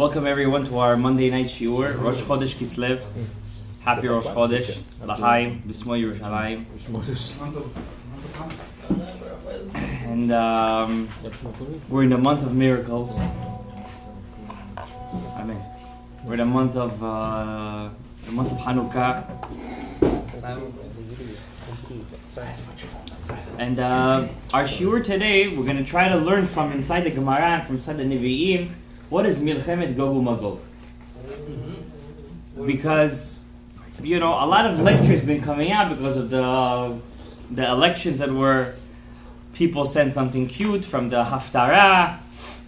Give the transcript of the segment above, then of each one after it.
Welcome everyone to our Monday night shiur, Rosh Chodesh Kislev. Happy Rosh Chodesh, L'chaim, B'smo Yerushalayim. And we're in the month of miracles. Amen. We're in the month of Hanukkah. And our shiur today, we're going to try to learn from inside the Gemara and from inside the Nevi'im, what is Milchemet Gog Umagog? Because, a lot of lectures been coming out because of the elections that were, people sent something cute from the Haftarah,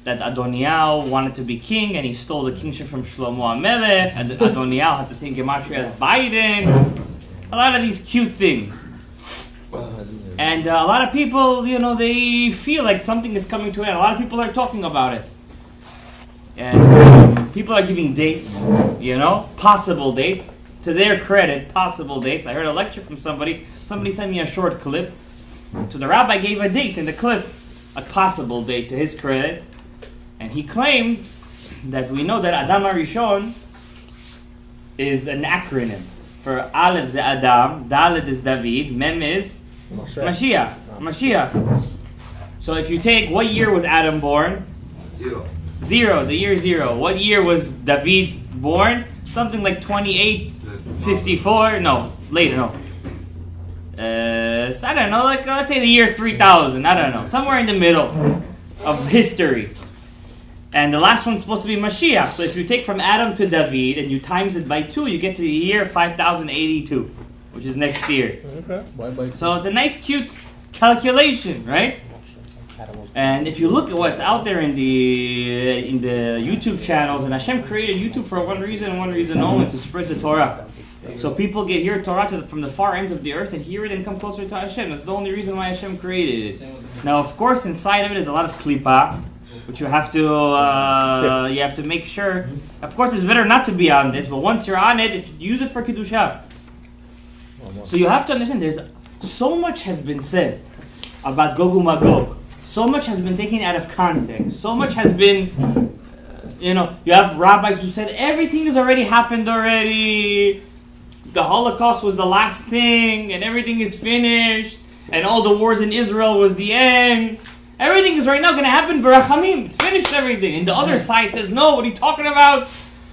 that Adoniyahu wanted to be king and he stole the kingship from Shlomo HaMelech, and Adoniyahu has the same gematria as Biden. A lot of these cute things. And a lot of people, they feel like something is coming to an end. A lot of people are talking about it. And people are giving dates, possible dates. To their credit, possible dates. I heard a lecture from somebody. Somebody sent me a short clip. So the rabbi gave a date in the clip, a possible date to his credit. And he claimed that we know that Adam HaRishon is an acronym. For Aleph is Adam, Dalet is David, Mem is Mashiach. So if you take, what year was Adam born? Zero, the year zero. What year was David born? Something like 2854? No, later, no. So I don't know, let's say the year 3000, I don't know. Somewhere in the middle of history. And the last one's supposed to be Mashiach. So if you take from Adam to David and you times it by 2, you get to the year 5082, which is next year. Okay. So it's a nice, cute calculation, right? And if you look at what's out there in the YouTube channels, and Hashem created YouTube for one reason and one reason only, to spread the Torah. So people get hear Torah from the far ends of the earth and hear it and come closer to Hashem. That's the only reason why Hashem created it. Now, of course, inside of it is a lot of klipa, which you have to make sure. Of course, it's better not to be on this, but once you're on it, use it for kedusha. So you have to understand, there's so much has been said about Gog Umagog. So much has been taken out of context. So much has been, you have rabbis who said everything has already happened already. The Holocaust was the last thing, and everything is finished, and all the wars in Israel was the end. Everything is right now going to happen, Barachamim. It finished everything. And the other side says, no, what are you talking about?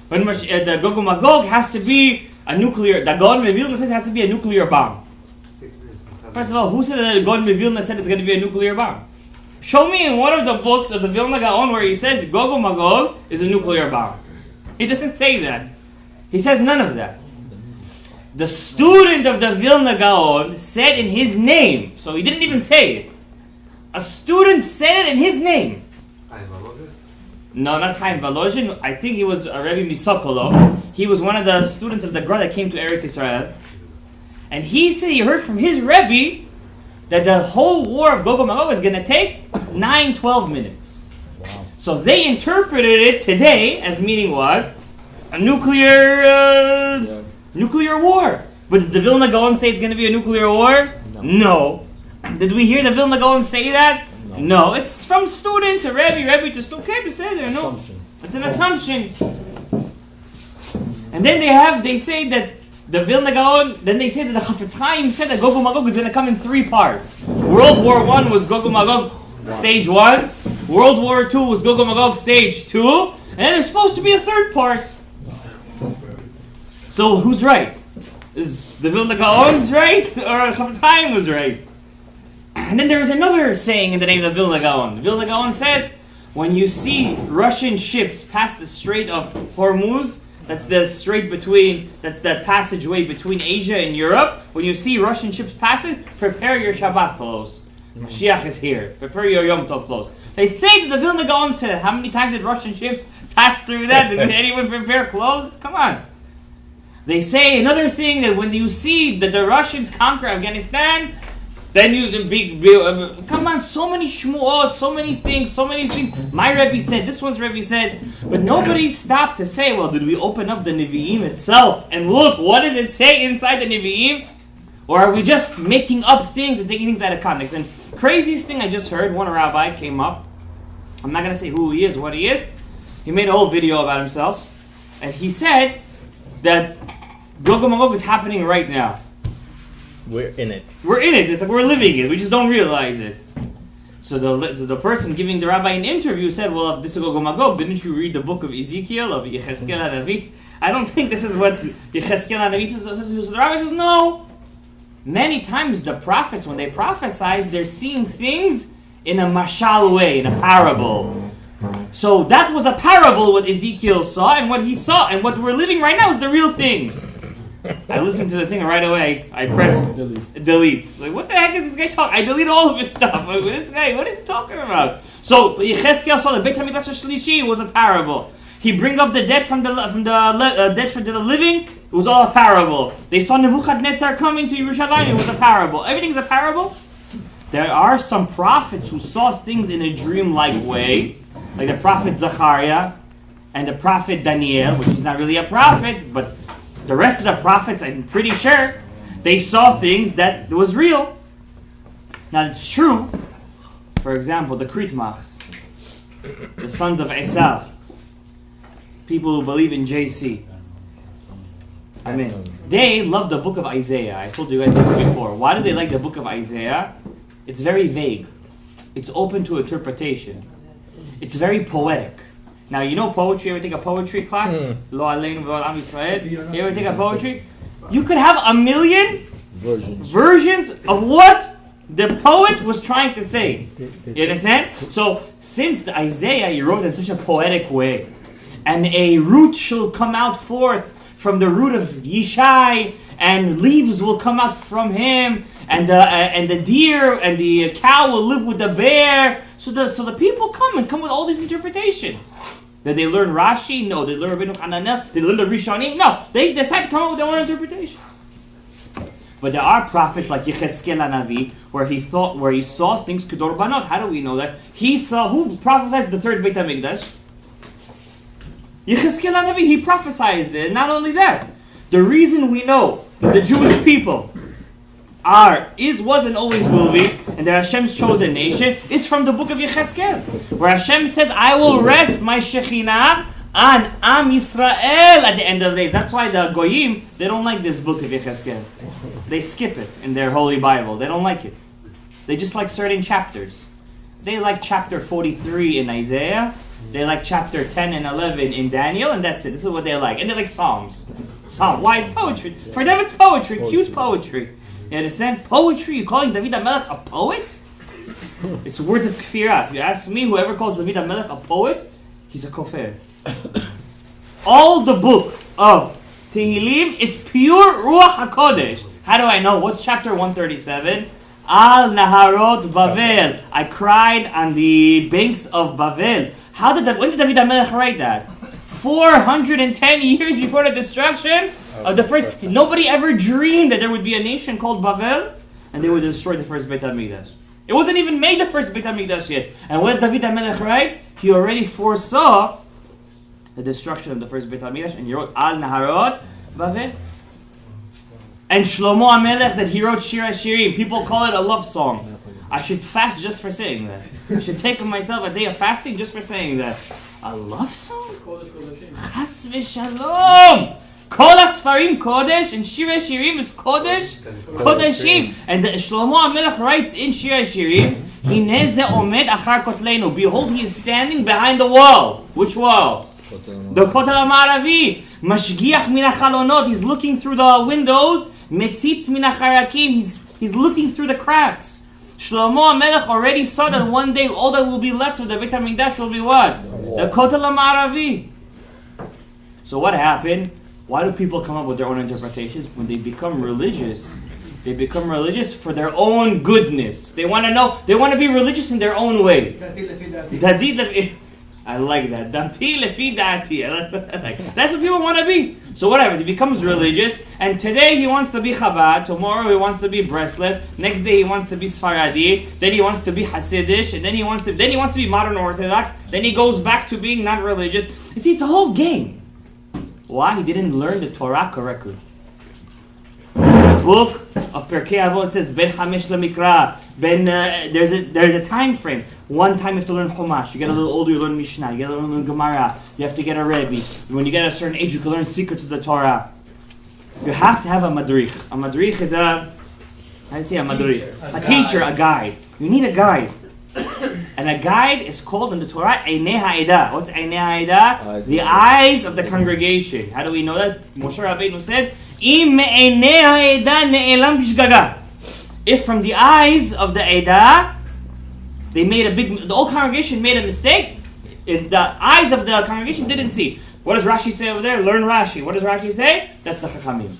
When the Gog Umagog has to be a nuclear, the Gaon Mevilna says it has to be a nuclear bomb. First of all, who said that the Gaon Mevilna said it's going to be a nuclear bomb? Show me in one of the books of the Vilna Gaon where he says Gog Umagog is a nuclear bomb. He doesn't say that. He says none of that. The student of the Vilna Gaon said in his name, so he didn't even say it. A student said it in his name. No, not Chaim Volozhin. I think he was a Rebbe Misokolov. He was one of the students of the Gra that came to Eretz Israel. And he said he heard from his Rebbe that the whole war of Gog Umagog is going to take 9-12 minutes. Wow. So they interpreted it today as meaning what? A nuclear war. But did the Vilna Gaon say it's going to be a nuclear war? No. Did we hear the Vilna Gaon say that? No. It's from student to Rebbe to student. Okay, beseder, no. It's an assumption. And then they say that the Vilna Gaon, then they say that the Chafetz Chaim said that Gog Umagog is going to come in 3 parts. World War I was Gog Umagog stage 1. World War II was Gog Umagog stage 2. And then there's supposed to be a 3rd part. So who's right? Is the Vilna Gaon's right? Or Chafetz Chaim was right? And then there is another saying in the name of Vilna Gaon. Vilna Gaon says, when you see Russian ships pass the Strait of Hormuz, that's the passageway between Asia and Europe. When you see Russian ships passing, prepare your Shabbat clothes. Mashiach is here. Prepare your Yom Tov clothes. They say that the Vilna Gaon said, how many times did Russian ships pass through that? Did anyone prepare clothes? Come on. They say another thing, that when you see that the Russians conquer Afghanistan, then come on, so many shmuot, so many things. My Rebbe said, this one's Rebbe said, but nobody stopped to say, well, did we open up the Nevi'im itself and look, what does it say inside the Nevi'im? Or are we just making up things and taking things out of context? And craziest thing I just heard, one rabbi came up, I'm not going to say who he is, what he is, He made a whole video about himself, and he said that Gog and Magog is happening right now. We're in it. We're in it. It's like we're living it. We just don't realize it. So the person giving the rabbi an interview said, well, if this is Gog and Magog, didn't you read the book of Ezikiel, of Yecheskel HaNavi? I don't think this is what Yecheskel HaNavi says. So the rabbi says, no. Many times the prophets, when they prophesize, they're seeing things in a mashal way, in a parable. So that was a parable what Ezekiel saw, and what he saw, and what we're living right now is the real thing. I listened to the thing and right away. I pressed delete. Like, what the heck is this guy talking? I deleted all of his stuff. Like, this guy, what is he talking about? So Yecheskel saw the Beit Hamikdash Shlishi was a parable. He bring up the dead from the dead from the living. It was all a parable. They saw Nebuchadnezzar coming to Yerushalayim. It was a parable. Everything's a parable. There are some prophets who saw things in a dream-like way, like the prophet Zechariah and the prophet Daniel, which is not really a prophet, but the rest of the prophets, I'm pretty sure, they saw things that was real. Now it's true. For example, the Kritmachs, the sons of Esav, people who believe in JC. I mean, they love the book of Isaiah. I told you guys this before. Why do they like the book of Isaiah? It's very vague. It's open to interpretation. It's very poetic. Now, you know poetry? You ever take a poetry class? Lo Aleinu Ve'ol Am Yisrael. You ever take a poetry? You could have a million versions of what the poet was trying to say. You understand? So, since the Isaiah, he wrote in such a poetic way, and a root shall come out forth from the root of Yishai, and leaves will come out from him, and the deer and the cow will live with the bear. So the people come with all these interpretations. Did they learn Rashi? No. Did they learn Rabbeinu Hananel? Did they learn the Rishonim? No. They decide to come up with their own interpretations. But there are prophets like Yecheskel HaNavi where he saw things kedor banot. How do we know that? He saw who prophesied the third Beit HaMikdash? Yecheskel HaNavi, he prophesied it. And not only that, the reason we know that the Jewish people was and always will be, and they're Hashem's chosen nation, is from the book of Yecheskel, where Hashem says, I will rest my Shekhinah on Am Yisrael at the end of the days. That's why the Goyim, they don't like this book of Yecheskel. They skip it in their Holy Bible. They don't like it. They just like certain chapters. They like chapter 43 in Isaiah. They like chapter 10 and 11 in Daniel, and that's it. This is what they like. And they like Psalms. Why? It's poetry. For them it's poetry. Cute poetry. You understand? Poetry. You're calling David HaMelech a poet? It's words of kfirah. If you ask me, whoever calls David HaMelech a poet, he's a kofer. All the book of Tehillim is pure Ruach HaKodesh. How do I know? What's chapter 137? Al Naharot Bavel. I cried on the banks of Bavel. When did David HaMelech write that? 410 years before the destruction of the first. Nobody ever dreamed that there would be a nation called Bavel and they would destroy the first Beit HaMikdash. It wasn't even made the first Beit HaMikdash yet. And when David HaMelech write, he already foresaw the destruction of the first Beit HaMikdash, and he wrote Al Naharot Bavel. And Shlomo HaMelech, that he wrote Shir HaShirim. People call it a love song. I should fast just for saying that. I should take myself a day of fasting just for saying that. A love song? Chas v'shalom! Kol HaSfarim Kodesh, and Shir HaShirim is Kodesh, Kodeshim. And Shlomo HaMelech writes in Shir HaShirim, Hineh ze omed achar kotleinu. Behold, he is standing behind the wall. Which wall? The Kotel HaMaravi. Mashgiach min hachalonot. He's looking through the windows. Metzitz min hacharakim. He's looking through the cracks. Shlomo HaMelech already saw that one day all that will be left of the Beit HaMikdash will be what? The Kotel HaMaravi. So what happened? Why do people come up with their own interpretations? When they become religious, they become religious for their own goodness. They want to know, they want to be religious in their own way. I like that. That's what people want to be. So whatever, he becomes religious, and today he wants to be Chabad, tomorrow he wants to be Breslev, next day he wants to be Sfaradi, then he wants to be Hasidish, and then he wants to be modern Orthodox, then he goes back to being not religious. You see, it's a whole game. Why? He didn't learn the Torah correctly. The book of Pirkei Avot says, Ben Hamesh Lemikra, There's a time frame. One time you have to learn Chumash. You get a little older, you learn Mishnah. You get a little learn Gemara. You have to get a Rebbe. When you get a certain age, you can learn secrets of the Torah. You have to have a madrich. A madrich is how do you say a madrich? A teacher, a guide. You need a guide. And a guide is called in the Torah Einei Ha'edah. What's Einei Ha'edah? The eyes of the congregation. How do we know that? Moshe Rabbeinu said, Im me'einei ha'edah ne'elam bishgaga. If from the eyes of the Edah, the whole congregation made a mistake, the eyes of the congregation didn't see. What does Rashi say over there? Learn Rashi. What does Rashi say? That's the Chachamim.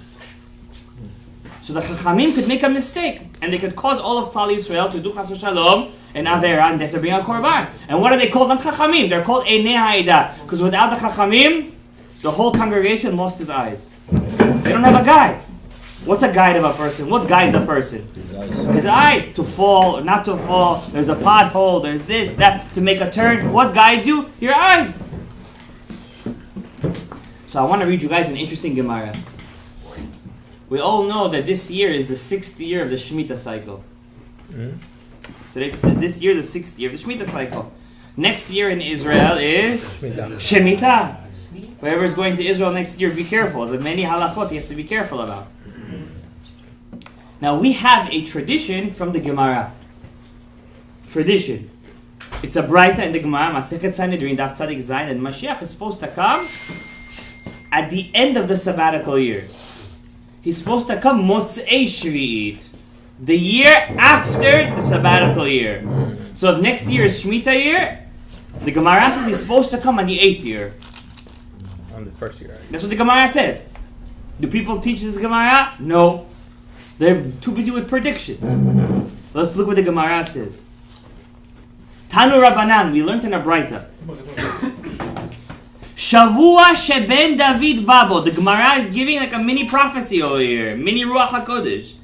So the Chachamim could make a mistake, and they could cause all of Klal Yisrael to do Chas v'Shalom and Avera, and they have to bring a Korban. And what are they called? Not Chachamim. They're called Einei Ha'edah. Because without the Chachamim, the whole congregation lost his eyes. They don't have a guide. What's a guide of a person? What guides a person? His eyes. To fall, not to fall. There's a pothole. There's this, that. To make a turn. What guides you? Your eyes. So I want to read you guys an interesting Gemara. We all know that this year is the 6th year of the Shemitah cycle. This year is the 6th year of the Shemitah cycle. Next year in Israel is Shemitah. Whoever is going to Israel next year, be careful. There's many halachot he has to be careful about. Now we have a tradition from the Gemara. Tradition. It's a braita in the Gemara, Masechet Sanhedrin, Daf Tzadik Zayin, and Mashiach is supposed to come at the end of the sabbatical year. He's supposed to come Motzei Shvi'it, the year after the sabbatical year. So if next year is Shemitah year, the Gemara says he's supposed to come on the 8th year. On the first year. That's what the Gemara says. Do people teach this Gemara? No. They're too busy with predictions. Let's look what the Gemara says. Tanu Rabbanan, we learned in a Braita. Shavua sheben David babo. The Gemara is giving like a mini prophecy over here. Mini Ruach HaKodesh.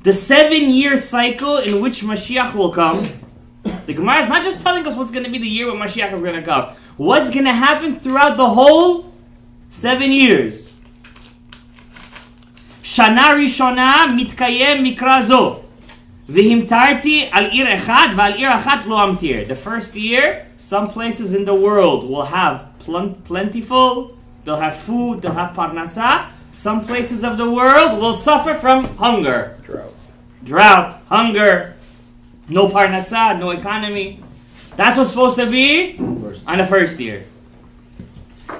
The 7-year cycle in which Mashiach will come. The Gemara is not just telling us what's going to be the year when Mashiach is going to come. What's going to happen throughout the whole 7 years. Shana Rishona mitkayem mikra zo. V'himtarti al ir echad v'al ir achat lo amtir. The first year, some places in the world will have plentiful, they'll have food, they'll have parnasa. Some places of the world will suffer from hunger. Drought, hunger, no parnasa, no economy. That's what's supposed to be on the first year.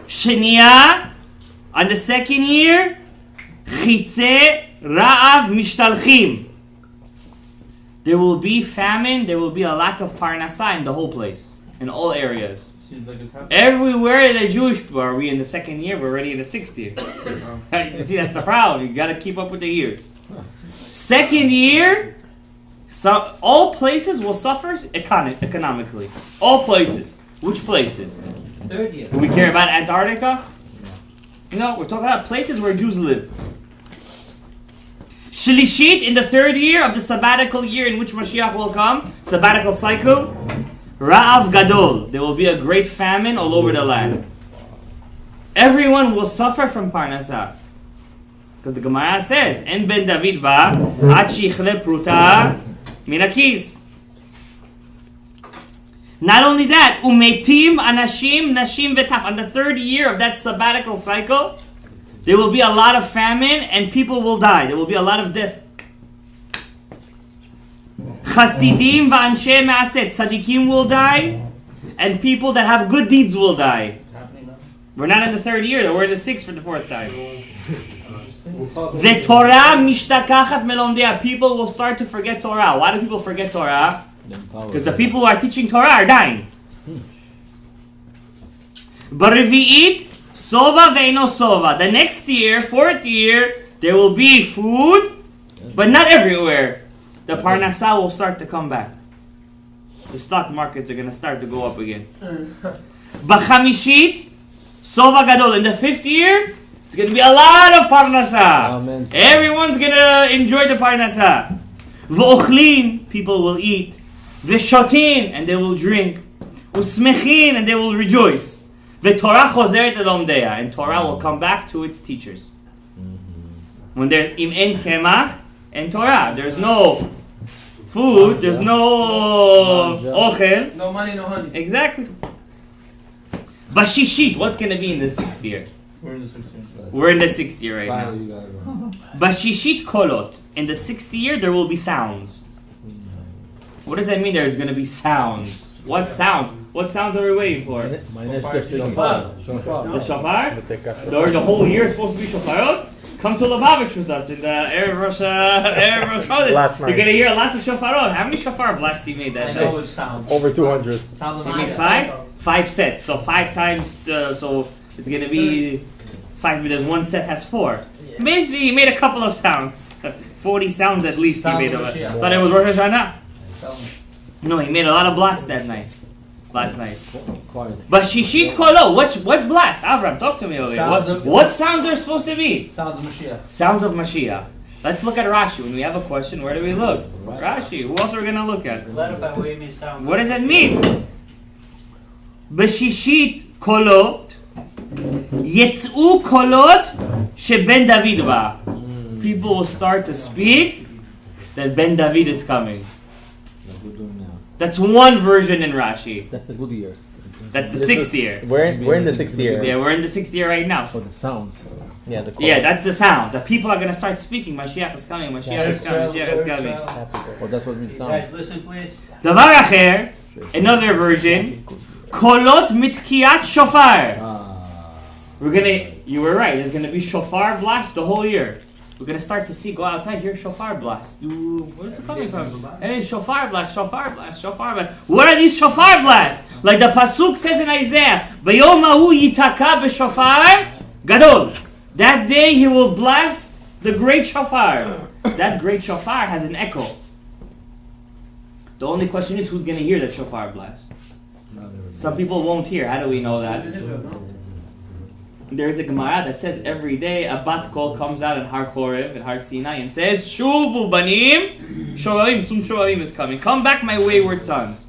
Sheniya, on the second year, chitze ra'av mishtalchim. There will be famine, there will be a lack of parnasa in the whole place, in all areas. Everywhere the Jewish people, are we in the second year? We're already in the 6th year. You see, that's the problem. You got to keep up with the years. Second year, so all places will suffer economically. All places. Which places? Third year. Do we care about Antarctica? No, we're talking about places where Jews live. Shlishit, in the 3rd year of the sabbatical year in which Mashiach will come, sabbatical cycle, Ra'av Gadol, there will be a great famine all over the land. Everyone will suffer from Parnasah. Because the Gemara says, En ben David ba, ad shichle pruta minakis. Not only that, umetim anashim nashim vetaf. On the 3rd year of that sabbatical cycle, there will be a lot of famine and people will die. There will be a lot of death. Chasidim va'anshe ma'aseh, tzadikim will die, and people that have good deeds will die. We're not in the 3rd year, we're in the 6th for the 4th time. Ve'torah mishtakachat melomdea. People will start to forget Torah. Why do people forget Torah? Because the people who are teaching Torah are dying. B'revi'it, sova ve'ino sova. The next year, 4th year, there will be food, but not everywhere. The parnasa will start to come back. The stock markets are going to start to go up again. B'chamishit, sova gadol. In the 5th year, it's going to be a lot of parnasa. Amen. Everyone's going to enjoy the parnasa. V'ochlin, people will eat. V'shotin, and they will drink. U'smechin, and they will rejoice. V'torah chozeret elomdeya, and Torah will come back to its teachers. When there's im en kemach and Torah, there's no food. There's no ochel. No money, no honey. Exactly. Bashishit, what's going to be in the 6th year? We're in the 16th. We're in the 6th year right now. You gotta go. Bashishit kolot. In the 6th year, there will be sounds. What does that mean there's going to be sounds? What sounds? What sounds are we waiting for? My next question is Shofar. The shofar? The whole year is supposed to be shofarot? Come to Lubavitch with us in the Erev Rosh Chodesh. Last night. You're going to hear lots of shofarot. How many shofar blasts he made that I night? know it sounds. Over 200. Sounds of You mean Mashiach. 5 sets. So 5 times, so it's going to be 5 because one set has 4. Basically, he made a couple of sounds. 40 sounds at least he Sounds made. of Of it. Mashiach. Thought it was Rosh Hashanah. Tell me. No, he made a lot of blasts that night. Last night. Quiet. But Shishit Kolo, what blast? Avram, talk to me over here. Sounds of- What sounds are supposed to be? Sounds of Mashiach. Sounds of Mashiach. Let's look at Rashi. When we have a question, where do we look? Rashi. Who else are we going to look at? Clarify what you mean sound. What does that mean? B'shishit kolot yetz'u kolot sheben David ba. People will start to speak that Ben David is coming. Like we're doing now. That's one version in Rashi. That's a good year. That's the This 6th is- year. We're in the 6th year. Yeah, we're in the 6th year right now. For the sounds. Yeah, the Yeah, that's the sounds. That people are going to start speaking. Mashiach is coming. Mashiach is coming. Mashiach is coming. Well, that's what means sounds. Guys, listen please. Davar acher, another version. Kolot mitkiyat shofar. You were right. There's gonna be shofar blast the whole year. We're gonna start to see, go outside, hear shofar blast. Where's it coming from? Hey, shofar blast, shofar blast, shofar blast. What are these shofar blasts? Like the pasuk says in Isaiah, "Bayom hahu yitaka b'shofar gadol." That day he will blast the great shofar. That great shofar has an echo. The only question is who's gonna hear the shofar blast. Some people won't hear. How do we know that? There's a Gemara that says every day a bat kol comes out in Har Chorev, in Har Sinai, and says, Shuvu banim, shovarim, some shovarim is coming. Come back, my wayward sons.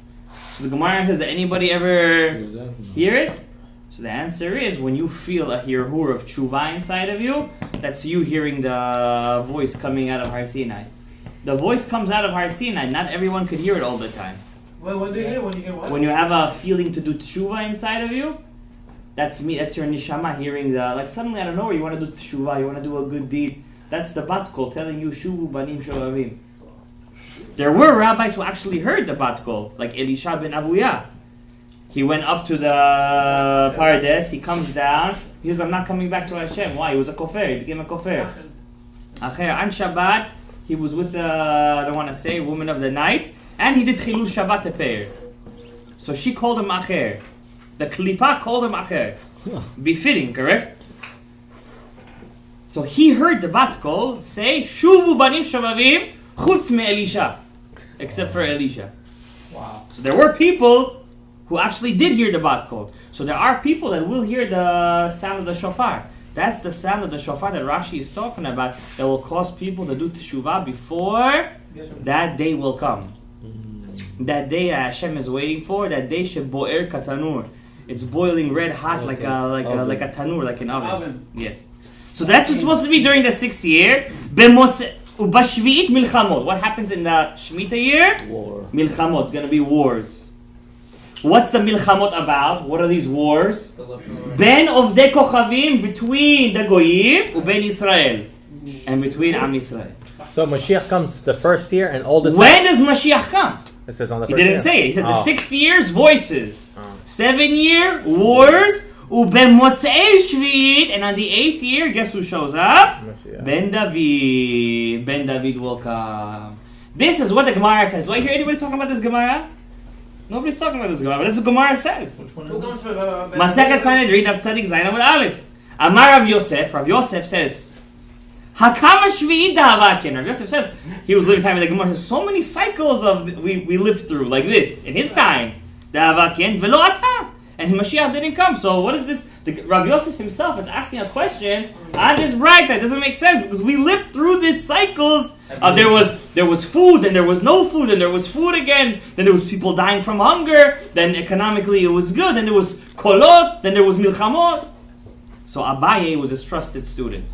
So the Gemara says, did anybody ever hear it? So the answer is, when you feel a hirhur of tshuva inside of you, that's you hearing the voice coming out of Har Sinai. The voice comes out of Har Sinai. Not everyone could hear it all the time. Well, when do you hear? When you hear what? When you have a feeling to do tshuva inside of you, that's me. That's your neshama hearing the, like suddenly I don't know, you want to do tshuva, you want to do a good deed. That's the bat kol telling you shuvu banim shovavim. There were rabbis who actually heard the bat kol, like Elisha ben Avuya. He went up to the Pardes. He comes down. He says, "I'm not coming back to Hashem." Why? He was a kofer. He became a kofer. Acher on Shabbat, he was with the, I don't want to say, woman of the night, and he did chilul Shabbat tepeir. So she called him Acher. The Klippa called him Acher. Befitting, correct? So he heard the bat kol say, Shuvu banim shavavim chutz me Elisha. Except for Elisha. Wow. So there were people who actually did hear the bat kol. So there are people that will hear the sound of the shofar. That's the sound of the shofar that Rashi is talking about that will cause people to do teshuvah before that day will come. That day that Hashem is waiting for, that day sheboer katanur. It's boiling red hot like a tanur, like an oven. Yes. So that's what's supposed to be during the 6th year. Ubashvi'it milchamot. What happens in the Shemitah year? War. Milchamot. It's going to be wars. What's the milchamot about? What are these wars? Ben of de kochavim, between the goyim, uben Israel, and between Am Israel. So Mashiach comes the first year and all this. When does Mashiach come? It says on the He first didn't year. say it. He said the Oh. 6th year's voices. Oh. 7-year wars. Ubemotzei Shvi'it. And on the 8th year, guess who shows up? Mashiach. Ben David. Ben David will come. This is what the Gemara says. Do I hear anybody talking about this Gemara? Nobody's talking about this Gemara, but this is what Gemara says. Who comes for Masechet Sanhedrin, Daf Tzadik Zayin with Aleph. Amar Rav Yosef. Rav Yosef says, Hakama Shvi'it da'avaken. Rav Yosef says he was living time in the Gemara. There's so many cycles of we lived through like this in his time. Da'avaken velo ata, and Mashiach didn't come. So what is this? Rav Yosef himself is asking a question on this right that doesn't make sense because we lived through these cycles. There was food, then there was no food, then there was food again, then there was people dying from hunger, then economically it was good, then there was kolot, then there was milchamot. So Abaye was his trusted student.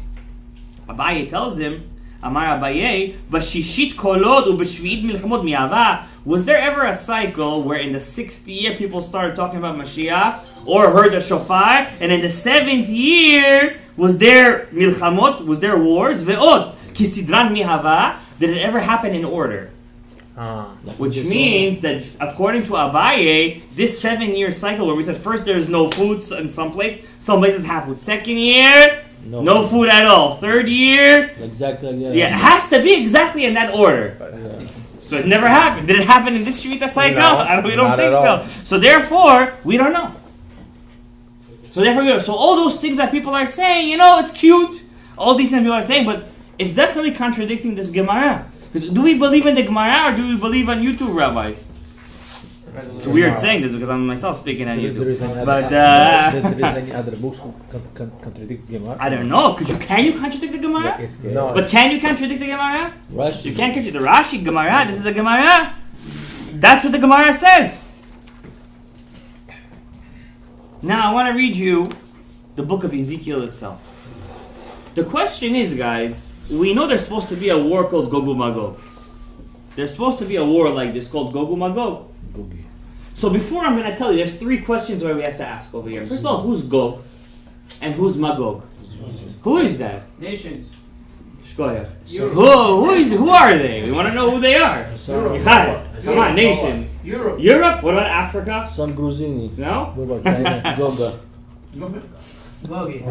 Abaye tells him, Amar Abaye, Bashishit kolod ubeshvi'it milchamot mi'ava. Was there ever a cycle where in the 6th year people started talking about Mashiach or heard the shofar, and in the 7th year was there milchamot, was there wars? Ve'od kisidran mihava. Did it ever happen in order? Which means that according to Abaye, this 7-year cycle where we said first there's no food in some places have food. 2nd year, no food at all. 3rd year, Exactly. yeah, it has to be exactly in that order. So it never happened. Did it happen in this Shemitah cycle? No, We don't not think at all. so. So therefore, we don't know. So all those things that people are saying, it's cute. All these things people are saying, but it's definitely contradicting this Gemara. Because do we believe in the Gemara or do we believe on YouTube rabbis? It's weird saying this because I'm myself speaking on YouTube. But there is any other books contradict Gemara? I don't know. Can you contradict the Gemara? No. But can you contradict the Gemara? Rashi. You can't contradict the Rashi Gemara. This is a Gemara. That's what the Gemara says. Now I want to read you the book of Ezikiel itself. The question is, guys, we know there's supposed to be a war called Gog Umagog. There's supposed to be a war like this called Gog Umagog. So before I'm going to tell you, there's 3 questions where we have to ask over here. First of all, who's Gog and who's Magog? Who is that? Nations. Shkoyach. Who are they? We want to know who they are. Yichai. Come on, nations. Europe? What about Africa? Some Gruzini. No? What about China? Goga. Gogi.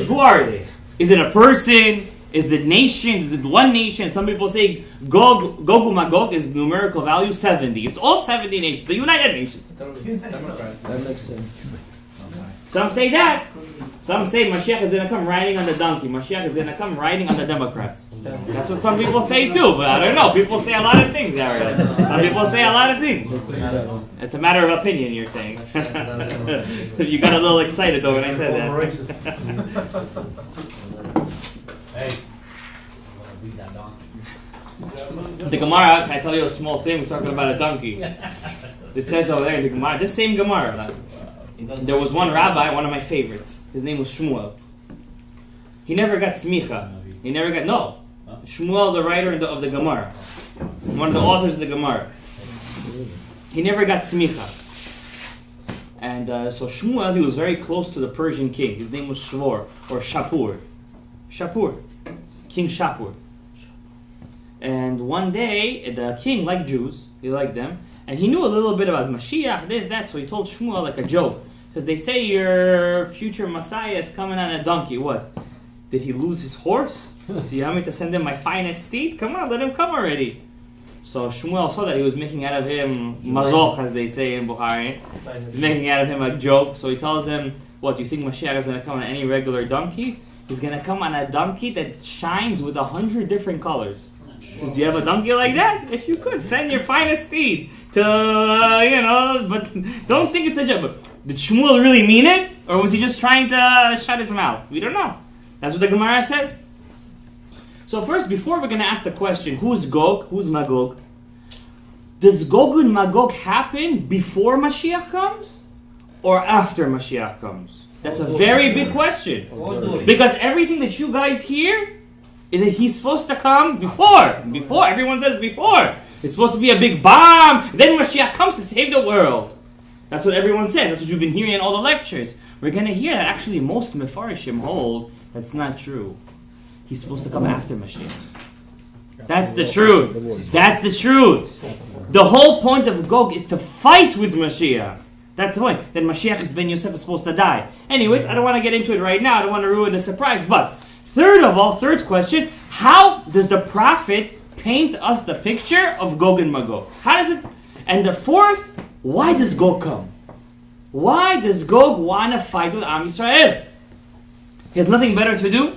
Who are they? Is it a person? Is it nations? Is it one nation? Some people say Gog Umagog is numerical value 70. It's all 70 nations. The United Nations. That makes sense. Some say that. Some say Mashiach is going to come riding on the donkey. Mashiach is going to come riding on the Democrats. That's what some people say too, but I don't know. People say a lot of things, Ariel. Some people say a lot of things. It's a matter of opinion, you're saying. You got a little excited though when I said that. The Gemara, can I tell you a small thing? We're talking about a donkey. It says over there in the Gemara, this same Gemara, there was one rabbi, one of my favorites. His name was Shmuel. He never got smicha. Shmuel, the writer of the Gemara. One of the authors of the Gemara. He never got smicha. And so Shmuel, he was very close to the Persian king. His name was Shvor, or Shapur. King Shapur. And one day, the king liked Jews. He liked them. And he knew a little bit about Mashiach, this, that. So he told Shmuel like a joke. Because they say your future Messiah is coming on a donkey. What? Did he lose his horse? So you want me to send him my finest steed? Come on, let him come already. So Shmuel saw that he was making out of him mazoch, as they say in Bukhari. He's making out of him a joke. So he tells him, what, you think Mashiach is going to come on any regular donkey? He's going to come on a donkey that shines with 100 different colors. Because do you have a donkey like that? If you could, send your finest steed to, but don't think it's a joke. But did Shmuel really mean it? Or was he just trying to shut his mouth? We don't know. That's what the Gemara says. So first, before we're going to ask the question, who's Gog, who's Magog? Does Gog and Magog happen before Mashiach comes? Or after Mashiach comes? That's a very big question. Because everything that you guys hear is that he's supposed to come before. Before. Everyone says before. It's supposed to be a big bomb. Then Mashiach comes to save the world. That's what everyone says. That's what you've been hearing in all the lectures. We're going to hear that actually most Mefarshim hold that's not true. He's supposed to come after Mashiach. That's the truth. That's the truth. The whole point of Gog is to fight with Mashiach. That's the point. Then Mashiach Ben Yosef is supposed to die. Anyways, I don't want to get into it right now. I don't want to ruin the surprise. But third question, how does the prophet paint us the picture of Gog and Magog? How does it? And the fourth, why does Gog come? Why does Gog want to fight with Am Yisrael? He has nothing better to do?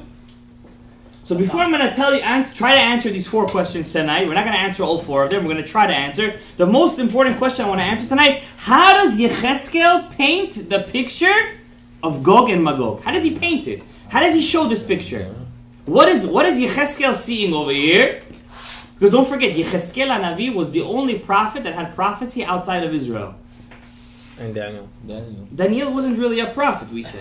So before I'm going to tell you, try to answer these 4 questions tonight. We're not going to answer all 4 of them. We're going to try to answer. The most important question I want to answer tonight, how does Yecheskel paint the picture of Gog and Magog? How does he paint it? How does he show this picture? What is Yecheskel seeing over here? Because don't forget, Yecheskel HaNavi was the only prophet that had prophecy outside of Israel. And Daniel. Daniel wasn't really a prophet, we say.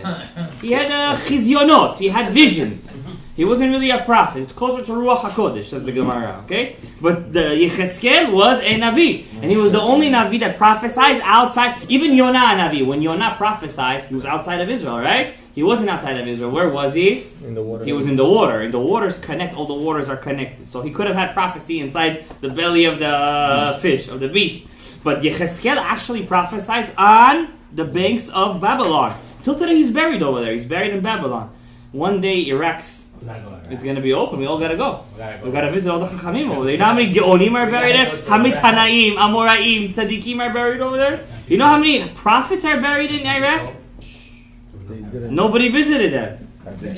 He had chizyonot, he had visions. He wasn't really a prophet. It's closer to Ruach HaKodesh, says the Gemara, okay? But the Yecheskel was a Navi. And he was the only Navi that prophesies outside, even Yonah a Navi. When Yonah prophesied, he was outside of Israel, right? He wasn't outside of Israel. Where was he? In the water. He was in the water. And the waters connect, all the waters are connected. So he could have had prophecy inside the belly of the fish, of the beast. But Yecheskel actually prophesies on the banks of Babylon. Till today he's buried over there. He's buried in Babylon. One day Iraq's is going to be open. We all got to go. We got to visit all the Chachamim over there. You know how many Geonim are buried there? How many Tanaim, Amoraim, Tzadikim are buried over there? You know how many prophets are buried in Iraq? Nobody visited them.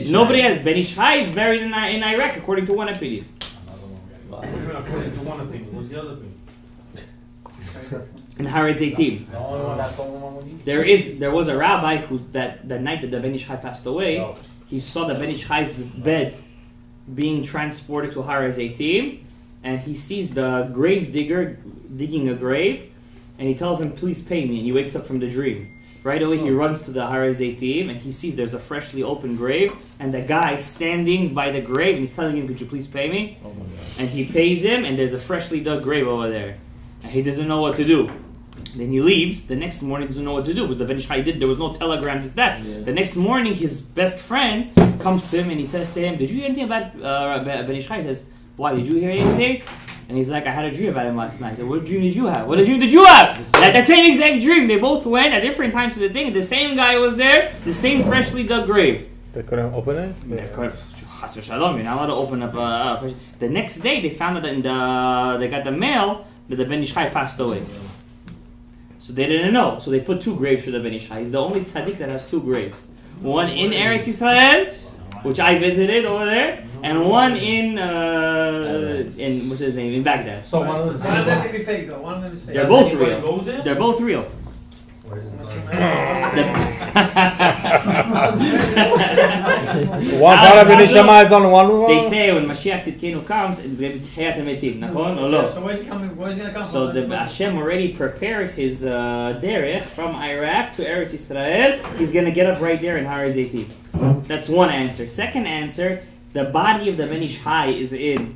Nobody had. Ben Ish Chai is buried in Iraq according to one opinion. According to one opinion, what's the other thing? In Har Zaytim. There was a rabbi who that night that the Ben Ish Chai passed away, he saw the Ben Ish Chai's bed being transported to Har Zaytim, and he sees the grave digger digging a grave, and he tells him, "Please pay me." And he wakes up from the dream. Right away, he runs to the Har Zaytim, and he sees there's a freshly opened grave, and the guy standing by the grave, and he's telling him, "Could you please pay me?" And he pays him, and there's a freshly dug grave over there. And he doesn't know what to do. Then he leaves. The next morning, he doesn't know what to do. Because the Ben Ish Chai did. There was no telegram, this, that. Yeah. The next morning, his best friend comes to him and he says to him, "Did you hear anything about Ben Ish Chai?" He says, "Why, did you hear anything?" And he's like, "I had a dream about him last night." I said, "What dream did you have?" "What dream did you have?" At the same exact dream. They both went at different times to the thing. The same guy was there. The same freshly dug grave. They couldn't open it? Rav Shalom, you're not allowed to open up the next day, they found out that they got the mail that the Ben Ish Chai passed away. So they didn't know. So they put two graves for the Ben Ish Chai. He's the only tzaddik that has two graves. One in Eretz Yisrael, which I visited over there, and one in what's his name, in Baghdad. So one of One of them can be fake though. One of them is fake. They're both real. They're both real. One part of the neshama is on one wall. They say when Mashiach Tzidkenu comes, it's going to be Tchiyat HaMetim. Nachon or lo? So where's he coming? Where's he gonna come So from? the Hashem already prepared his derech from Iraq to Eretz Yisrael. He's going to get up right there in Har Zaytim. That's one answer. Second answer, the body of the Ben Ish Chai is in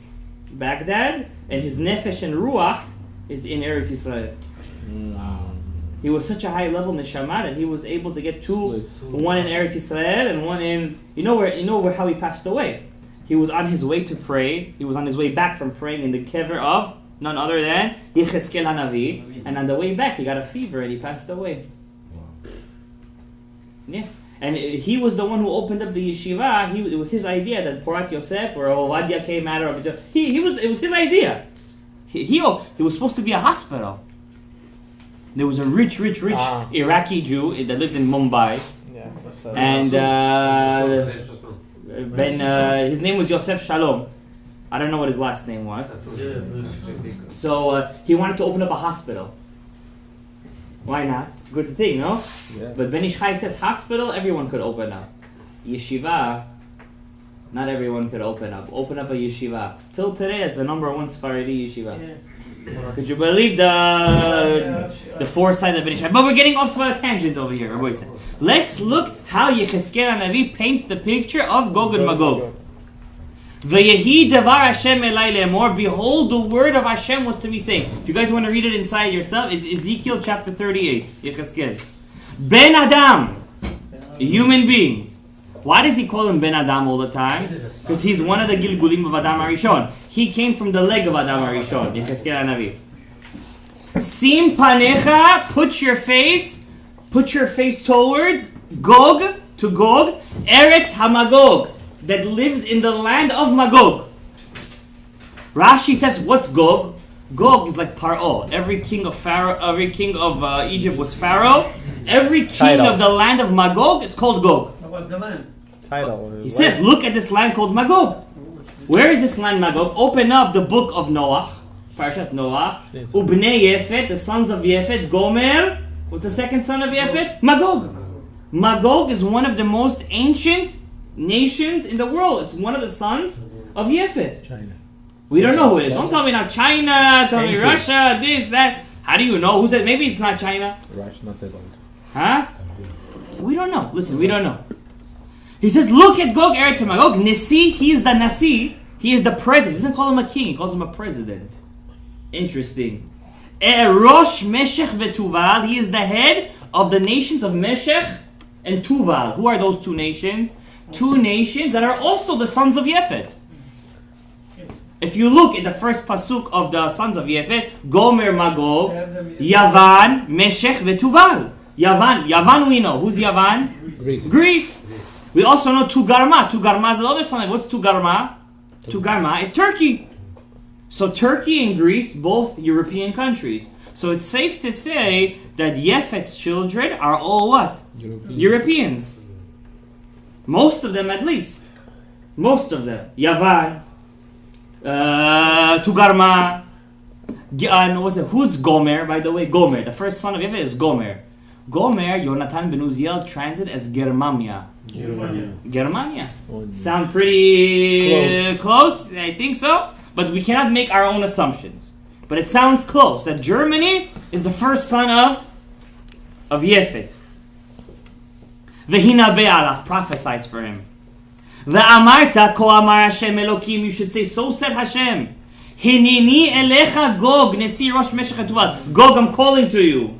Baghdad, and his nefesh and ruach is in Eretz Yisrael. He was such a high level neshama that he was able to get two, one in Eretz Yisrael and one in, how he passed away. He was on his way to pray. He was on his way back from praying in the kever of none other than Yecheskel HaNavi. And on the way back, he got a fever and he passed away. Yeah. And he was the one who opened up the yeshiva. It was his idea that Porat Yosef or Ovadia came out of it. It was his idea. He was supposed to be a hospital. There was a rich Iraqi Jew that lived in Mumbai, and his name was Yosef Shalom. I don't know what his last name was. So he wanted to open up a hospital. Why not? Good thing, no? Yeah. But Ben Ish Chai says hospital, everyone could open up. Yeshiva, not everyone could open up. Open up a yeshiva. Till today, it's the number one Sephardi yeshiva. Yeah. Could you believe the foresight of Ben Ish Chai? But we're getting off a tangent over here. Let's look how Yecheskel HaNavi paints the picture of Gog and Magog. V'yehi devar Hashem elai le'emor. Behold, the word of Hashem was to be saying. If you guys want to read it inside yourself, it's Ezekiel chapter 38. Yecheskel. Ben Adam, a human being. Why does he call him Ben Adam all the time? Because he's one of the Gilgulim of Adam HaRishon. He came from the leg of Adam HaRishon. Yecheskel HaNavi. Sim panecha, put your face towards Gog, to Gog, Eretz HaMagog, that lives in the land of Magog. Rashi says, what's Gog? Gog is like Paro. Every king of Egypt was Pharaoh. Every king of the land of Magog is called Gog. What's the land? He says, look at this land called Magog. Where is this land, Magog? Open up the book of Noah, Parashat Noah. Ubnei Yefet, the sons of Yefet. Gomer, what's the second son of Yefet? Magog. Magog is one of the most ancient nations in the world. It's one of the sons of Yefet. China. We don't know who it is. Don't tell me now China, tell me Russia, this, that. How do you know? Who said? Maybe it's not China. Right, not that old. Huh? We don't know. Listen, we don't know. He says, look at Gog Eretz Magog. Nisi, he is the Nasi. He is the president. He doesn't call him a king. He calls him a president. Interesting. Rosh Meshech veTuval. He is the head of the nations of Meshech and Tuval. Who are those two nations? Two nations that are also the sons of Yefet. If you look at the first pasuk of the sons of Yefet, Gomer Magog, Yavan, Meshech veTuval. Yavan we know. Who's Yavan? Greece. We also know Tugarma. Tugarma is the other son. What's Tugarma? Tugarma is Turkey. So Turkey and Greece, both European countries. So it's safe to say that Yefet's children are all what? Europeans. Most of them at least. Most of them. Yavan. Tugarma. Who's Gomer, by the way? Gomer. The first son of Yefet is Gomer. Gomer, Yonatan ben Uziel transit as Germania. Germania. Sound pretty close? I think so. But we cannot make our own assumptions. But it sounds close. That Germany is the first son of Yefet. Vehina be'alav, prophesies for him. Ve'amarta ko amar Hashem Elokim, you should say, so said Hashem. Hinini elecha Gog, nesi rosh meshech veTuval. Gog, I'm calling to you.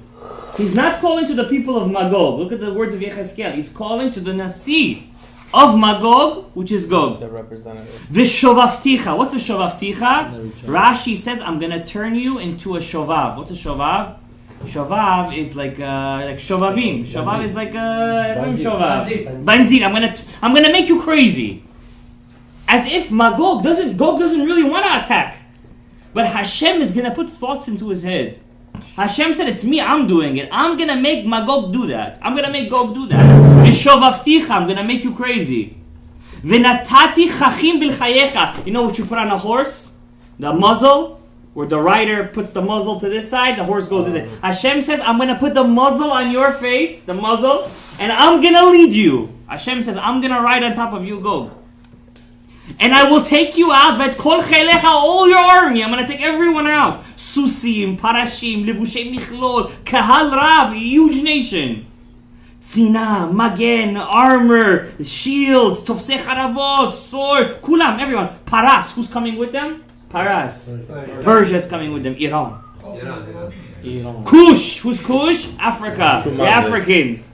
He's not calling to the people of Magog. Look at the words of Yechezkel. He's calling to the Nasi of Magog, which is Gog. The representative. Vishovavticha. What's a shovavticha? Rashi says, I'm going to turn you into a shovav. What's a shovav? Shovav is like shovavim. Shovav is like shovav. Banzit. I'm gonna make you crazy. As if Gog doesn't really want to attack. But Hashem is going to put thoughts into his head. Hashem said, it's me, I'm doing it. I'm going to make Magog do that. I'm going to make Gog do that. Vishovavticha, I'm going to make you crazy. Venatati chachim bilchayecha. You know what you put on a horse? The muzzle, where the rider puts the muzzle to this side, the horse goes this way. Hashem says, I'm going to put the muzzle on your face, the muzzle, and I'm going to lead you. Hashem says, I'm going to ride on top of you, Gog. And I will take you out, but kol chelecha, all your army. I'm going to take everyone out. Susim, Parashim, Levushay Michlol, Kahal Rav, huge nation. Tzina, Magen, armor, shields, Tofsei Charavot, sword, Kulam, everyone. Paras, who's coming with them? Paras. Persia is coming with them. Iran. Kush, who's Kush? Africa. The Africans.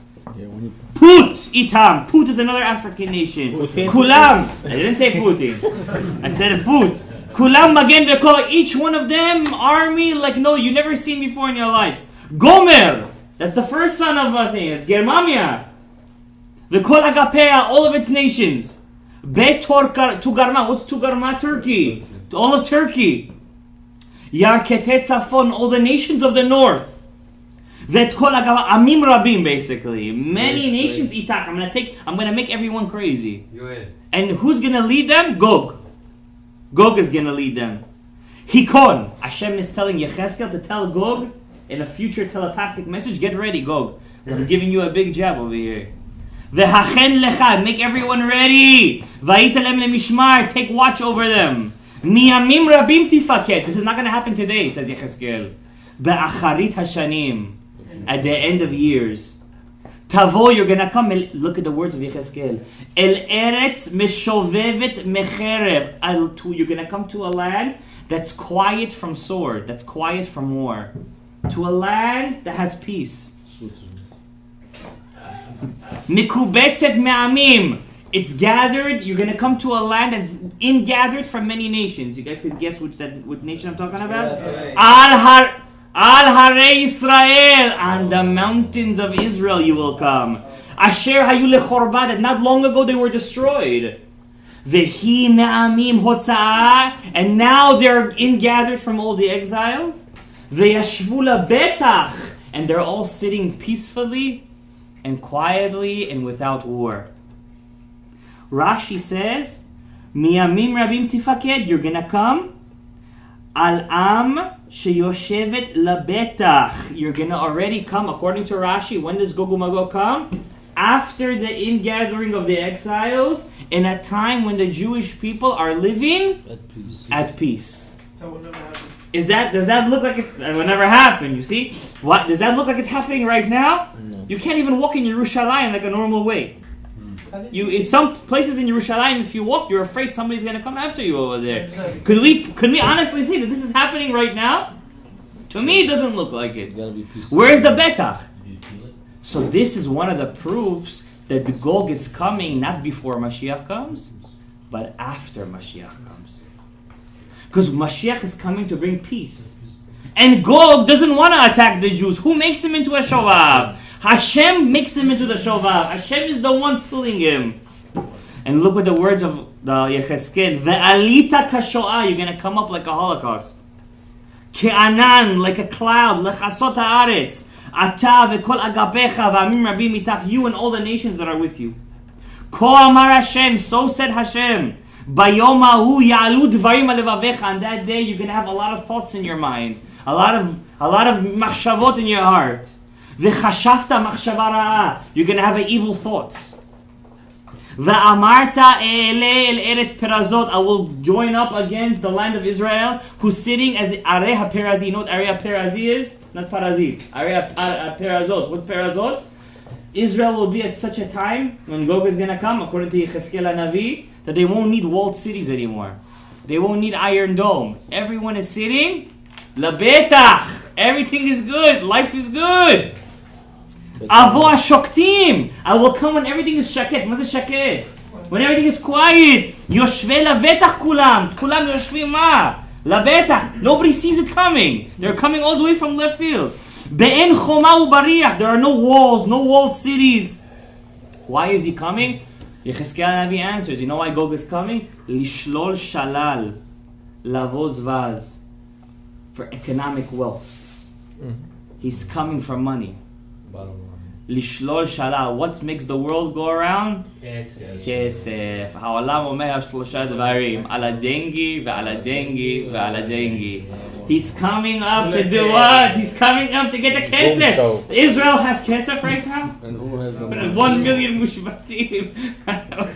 Put, Itam. Put is another African nation. Kulam. I didn't say Putin. I said Put. Kulam Magen Vekol. Each one of them, army, like no, you never seen before in your life. Gomer. That's the first son of a thing. It's Germania. Vekol Agapea, all of its nations. Tugarma. What's Tugarma? Turkey. All of Turkey. Yarketet Safon, all the nations of the north. Amim Rabim, basically. Many nations itach. I'm gonna make everyone crazy. And who's gonna lead them? Gog. Gog is gonna lead them. Hikon. Hashem is telling Yechezkel to tell Gog in a future telepathic message, get ready, Gog. I'm giving you a big jab over here. Vehachen lecha. Make everyone ready. Vayitalem lemishmar. Take watch over them. Miyamim Rabim tifaket. This is not gonna happen today, says Yechezkel. Be'acharit hashanim. At the end of years. Tavo, you're gonna come, look at the words of Yechezkel. El eretz meshovevet mecherev. You're gonna come to a land that's quiet from sword, that's quiet from war. To a land that has peace. Mikubetzet me'amim. It's gathered, you're gonna come to a land that's ingathered from many nations. You guys could guess which nation I'm talking about? Al Harei Israel, on the mountains of Israel you will come. Asher hayu lechorba, that not long ago they were destroyed. Vehi me'amim hotza'ah, and now they're ingathered from all the exiles. Veyashvu lebetach, and they're all sitting peacefully and quietly and without war. Rashi says, Miyamim rabim tifaked, you're gonna come. Al-am sheyoshevet labetach. You're gonna already come, according to Rashi. When does Gog Umagog come? After the ingathering of the exiles, in a time when the Jewish people are living at peace. That will never happen. does that look like that will never happen? You see, what does that look like it's happening right now? No. You can't even walk in Yerushalayim like a normal way. In some places in Yerushalayim, if you walk, you're afraid somebody's gonna come after you over there. Could we honestly say that this is happening right now? To me, it doesn't look like it. Where's the betach? So this is one of the proofs that the Gog is coming not before Mashiach comes, but after Mashiach comes. Because Mashiach is coming to bring peace. And Gog doesn't want to attack the Jews. Who makes him into a shovav? Hashem makes him into the shovav. Hashem is the one pulling him. And look at the words of the Yecheskel. Ve'alita kashoah. You're going to come up like a Holocaust. Ke'anan, like a cloud. Lechasot ha'aretz. Ata ve'kol agapecha v'amim rabim mitach. You and all the nations that are with you. Ko amar Hashem. So said Hashem. Bayom ha'hu ya'alu dvarim alevavecha. On that day, you're going to have a lot of thoughts in your mind. A lot of machshavot in your heart. V'chashavta machshava ra'ah. You're going to have evil thoughts. V'amarta e'ele el eretz perazot. I will join up against the land of Israel, who's sitting as arei ha'perazi. You know what arei ha'perazi is? Not parazit. Arei ha'perazot. What perazot? Israel will be at such a time when Gog is going to come, according to Ezikiel Navi, that they won't need walled cities anymore. They won't need Iron Dome. Everyone is sitting labetach. Everything is good. Life is good. Avo ashoktim. I will come when everything is shaket. Ma ze shaket? When everything is quiet. Yoshve labetach kulam. Kulam yoshvim ma? Labetach. Nobody sees it coming. They're coming all the way from left field. Be'en choma ubariach. There are no walls, no walled cities. Why is he coming? Yecheskel Navi answers. You know why Gog is coming? Lishlol shalal. Lavoz vaz. For economic wealth. He's coming for money. Lishlol shalal. What makes the world go around? Kesef. Ha'olam omer shlosha dvarim. Ala dengi ve'ala dengi ve'ala dengi. He's coming up to do what? He's coming up to get the kesef. Israel has kesef right now? And who has the 1 million mushbatim.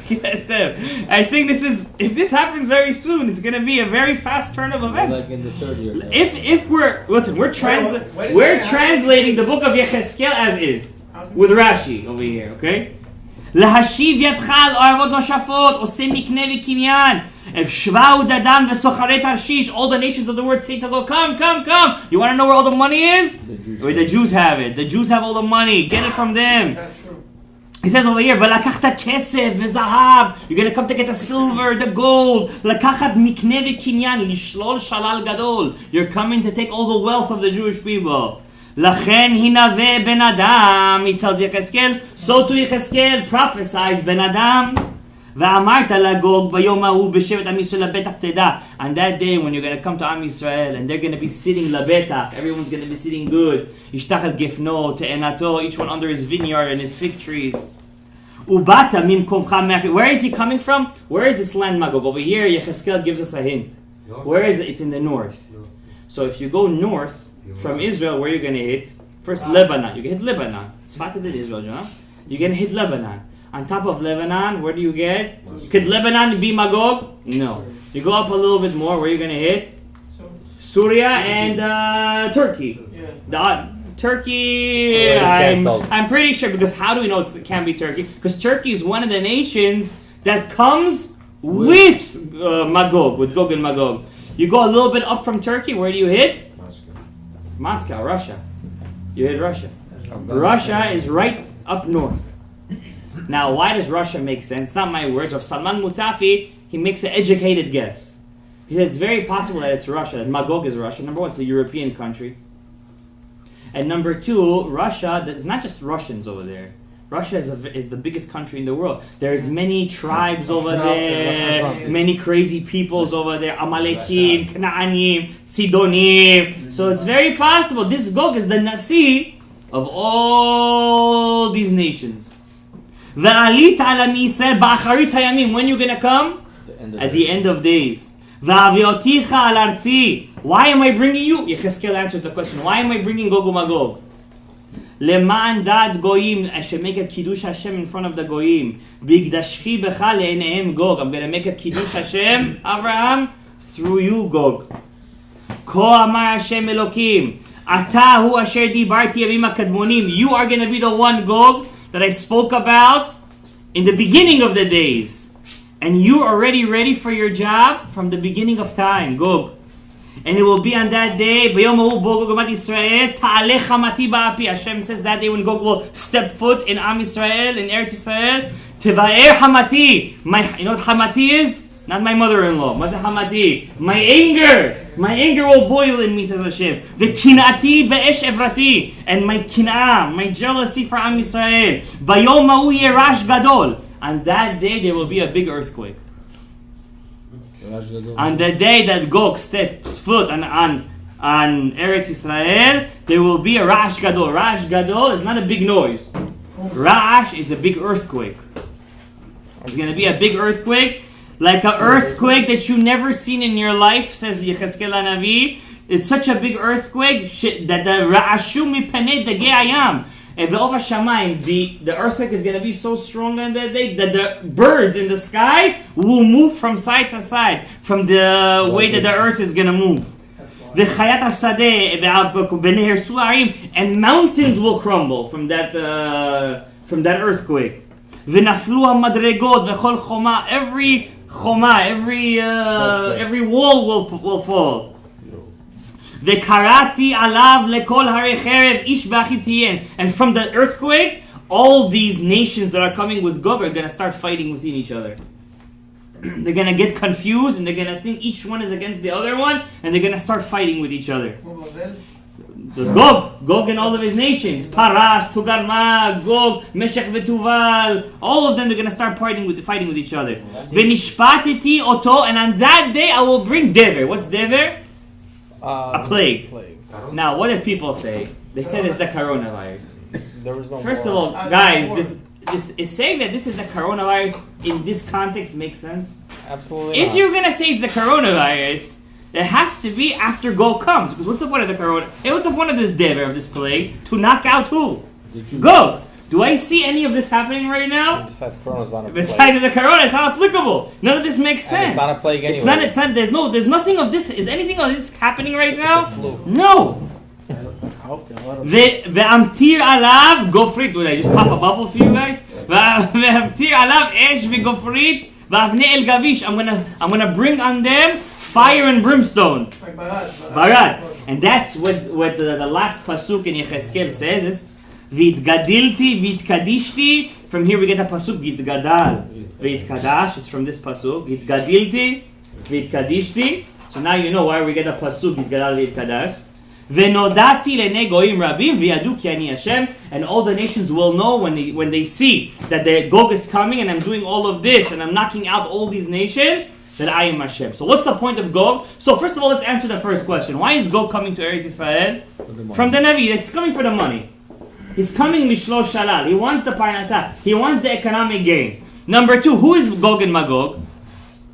Kesef. I think if this happens very soon, it's going to be a very fast turn of events. Like in the third year. If we're translating the book of Yecheskel as is. With Rashi over here, okay? להשיב ידך על אוהבות נושפות, עושה מקנה וקניין. שבא ודדן וסוחרי תרשיש. All the nations of the world say to go, come. You want to know where all the money is? Where the Jews have it. The Jews have all the money. Get it from them. That's true. He says over here, ולקחת כסף וזהב. You're going to come to get the silver, the gold. לקחת מקנה וקניין, לשלול שלל גדול. You're coming to take all the wealth of the Jewish people. לכן הנבא בן אדם, he tells Yecheskel, so to Yecheskel prophesies בן אדם, ואמרת לגוג ביום ההוא בשבט עם ישראל לבטח תדע. On that day when you're going to come to Am Yisrael and they're going to be sitting לבטח, everyone's going to be sitting good, ישתח את גפנו, תאנתו, each one under his vineyard and his fig trees. ובאת ממקומך. Where is he coming from? Where is this land, Magog? Over here, Yecheskel gives us a hint. Where is it? It's in the north. So if you go north from Israel, where you're going to hit? First, Lebanon. You can hit Lebanon. Tzfat is in Israel, John. You're going to hit Lebanon. On top of Lebanon, where do you get? Could Lebanon be Magog? No. You go up a little bit more, where you're going to hit? Syria and Turkey. Turkey, I'm pretty sure, because how do we know it can't be Turkey? Because Turkey is one of the nations that comes with Magog, with Gog and Magog. You go a little bit up from Turkey, where do you hit? Moscow, Russia. You hit Russia. Russia is right up north. Now, why does Russia make sense? It's not my words. Of Salman Mutafi, he makes an educated guess. He says it's very possible that it's Russia, that Magog is Russia. Number one, it's a European country. And number two, Russia, there's not just Russians over there. Russia is the biggest country in the world. There's many tribes over there, many crazy peoples over there, Amalekim, Knaanim, Sidonim. So it's very possible this Gog is the Nasi of all these nations. When you gonna come? At the end of days. Why am I bringing you? Yecheskel answers the question. Why am I bringing Gog and Magog? למען דעת גויים, I should make a kiddush Hashem in front of the goyim. בקדשכי בך לעיניהם Gog. I'm going to make a kiddush Hashem, Abraham, through you, Gog. Ko amar Hashem Elokim. Ata hu asher dibarti yamim hakadmonim. You are going to be the one, Gog, that I spoke about in the beginning of the days. And you are already ready for your job from the beginning of time, Gog. And it will be on that day, Hashem says that day when Gog will step foot in Am Yisrael, in Eretz Yisrael, Tevaer Hamati. You know what Hamati is? Not my mother-in-law. What's Hamati? My anger will boil in me, says Hashem. The kinati be'esh evrati. And my kinah, my jealousy for Am Yisrael. Bayom ha'u yerash gadol. On that day, there will be a big earthquake. On the day that Gog steps foot on Eretz Yisrael, there will be a Ra'ash Gadol. Ra'ash Gadol is not a big noise. Ra'ash is a big earthquake. It's going to be a big earthquake, like an earthquake that you've never seen in your life, says Yechezkel HaNavi. It's such a big earthquake that the Ra'ashu mipanei dagei hayam. The earthquake is going to be so strong on that day that the birds in the sky will move from side to side from the way that the earth is going to move. And mountains will crumble from that earthquake. Every wall will fall. And from the earthquake, all these nations that are coming with Gog are going to start fighting within each other. They're going to get confused and they're going to think each one is against the other one, and they're going to start fighting with each other. The Gog and all of his nations, Paras, Tugarma, Gog, Meshech v'Tuval, all of them are going to start fighting with each other. V'nishpatiti oto, and on that day I will bring Dever. What's Dever? A plague. Now, what did people say? They said it's the coronavirus. There was no First of all, guys, this is saying that this is the coronavirus in this context makes sense. Absolutely. If you're gonna say it's the coronavirus, it has to be after Gog comes. Because what's the point of the corona? Hey, what's the point of this dever, of this plague? To knock out who? Gog. Do I see any of this happening right now? Besides Corona, it's not a plague. Besides the corona, it's not applicable. None of this makes sense. And it's not a plague anyway. It's not. There's nothing of this. Is anything of this happening right now? No. Ve'amtir alav gofrit. Would I just pop a bubble for you guys? Ve'amtir alav esh ve'gofrit ve'avne el gavish. I'm gonna bring on them fire and brimstone. Barad. And that's what the last pasuk in Yechezkel says is. V'itgadilti v'itkadishti. From here we get a pasuk v'itgadal v'itkadash. It's from this pasuk v'itgadilti v'itkadishti. So now you know why we get a pasuk v'itgadal v'itkadash. V'nodati lenei goyim rabim v'yadu ki ani Hashem. And all the nations will know when they see that the Gog is coming and I'm doing all of this and I'm knocking out all these nations, that I am Hashem. So what's the point of Gog? So first of all, let's answer the first question. Why is Gog coming to Eretz Yisrael? From the Navi. He's coming for the money. He's coming lishlosh shalal. He wants the parnasah. He wants the economic gain. Number two, who is Gog and Magog?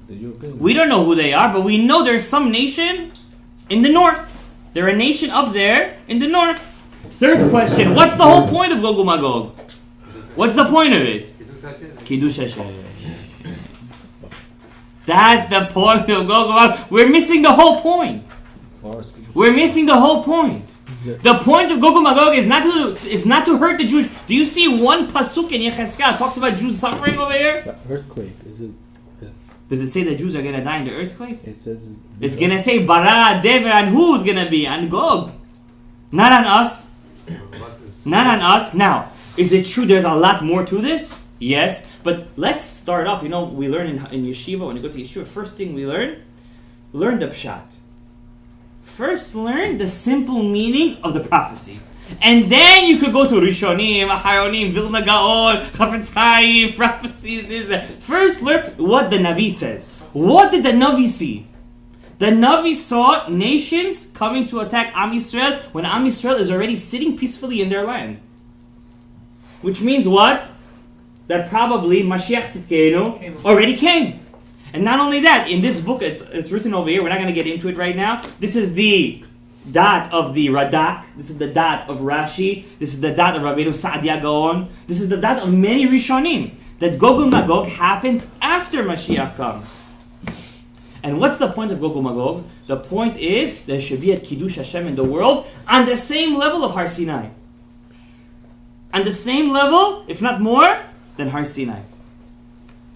We don't know who they are, but we know there's some nation in the north. They're a nation up there in the north. Third question, what's the whole point of Gog and Magog? What's the point of it? Kiddush Hashem. That's the point of Gog and Magog. We're missing the whole point. We're missing the whole point. The point of Gog and Magog is not to hurt the Jews. Do you see one pasuk in Yechezkel talks about Jews suffering over here? The earthquake, Does it say the Jews are going to die in the earthquake? It says It's going to say Bara, Dever, and who's going to be? On Gog. Not on us. Not on us. Now, is it true there's a lot more to this? Yes. But let's start off. You know, we learn in yeshiva, when you go to yeshiva, first thing we learn the pshat. First learn the simple meaning of the prophecy. And then you could go to Rishonim, Acharonim, Vilna Gaon, Chafetz Chaim, prophecies, this, that. First learn what the Navi says. What did the Navi see? The Navi saw nations coming to attack Am Yisrael when Am Yisrael is already sitting peacefully in their land. Which means what? That probably Mashiach Tzidkeinu already came. And not only that, in this book, it's written over here, we're not going to get into it right now. This is the dot of the Radak. This is the dot of Rashi. This is the dot of Rabbeinu Sa'adia Gaon. This is the dot of many Rishonim. That Gog and Magog happens after Mashiach comes. And what's the point of Gog Umagog? The point is there should be a Kiddush Hashem in the world on the same level of Har Sinai. On the same level, if not more, than Har Sinai.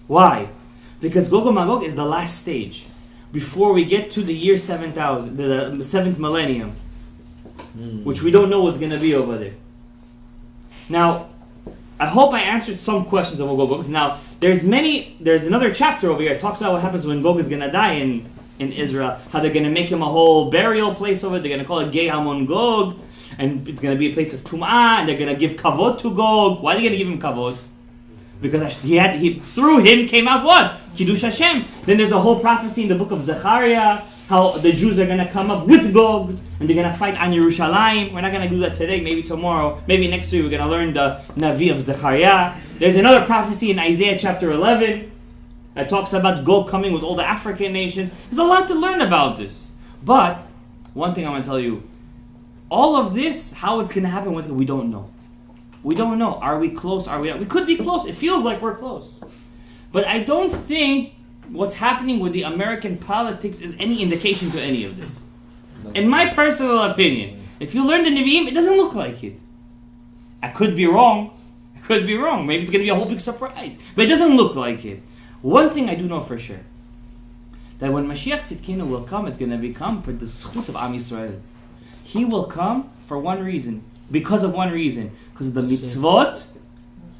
Why? Because Gog Umagog is the last stage before we get to the year 7,000, the 7th millennium, which we don't know what's going to be over there. Now, I hope I answered some questions of what Gog is. Now, there's another chapter over here that talks about what happens when Gog is going to die in Israel, how they're going to make him a whole burial place over it, they're going to call it Gei Hamon Gog, and it's going to be a place of Tum'ah, and they're going to give kavod to Gog. Why are they going to give him kavod? Because through him came out what? Kiddush Hashem. Then there's a whole prophecy in the book of Zechariah, how the Jews are going to come up with Gog, and they're going to fight on Yerushalayim. We're not going to do that today, maybe tomorrow, maybe next week we're going to learn the Navi of Zechariah. There's another prophecy in Isaiah chapter 11 that talks about Gog coming with all the African nations. There's a lot to learn about this. But, one thing I want to tell you, all of this, how it's going to happen, we don't know. We don't know. Are we close? Are we not? We could be close. It feels like we're close. But I don't think what's happening with the American politics is any indication to any of this. In my personal opinion, if you learn the Nevi'im, it doesn't look like it. I could be wrong. Maybe it's going to be a whole big surprise. But it doesn't look like it. One thing I do know for sure, that when Mashiach Tzidkenu will come, it's going to become for the zchut of Am Yisrael. He will come for one reason. Because of one reason. Because of the mitzvot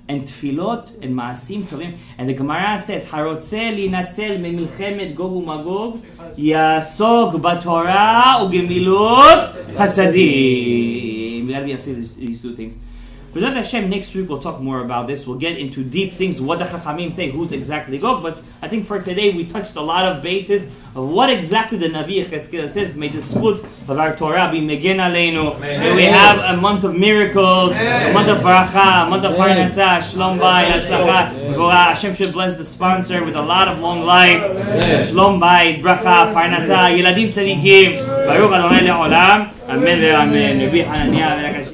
and tefillot and ma'asim tovim. And the Gemara says, Harotze linatzel memilchemet Gog Umagog yasog b'Torah ugemilut chasadim. We gotta be able to say these two things. B'ezrat Hashem, next week we'll talk more about this. We'll get into deep things, what the Chachamim say, who's exactly Gog. But I think for today we touched a lot of bases of what exactly the Navi Ezikiel says. May the zchut of our Torah be megen aleinu. May we have a month of miracles, a month of bracha, a month of parnasah, shalom bayit, hatzlacha. Hashem should bless the sponsor with a lot of long life. Shalom bayit, bracha, parnasah, yeladim tzadikim. Baruch Adonai le'olam. Amen ve'amen. Rabbi Hananiah ben Akash.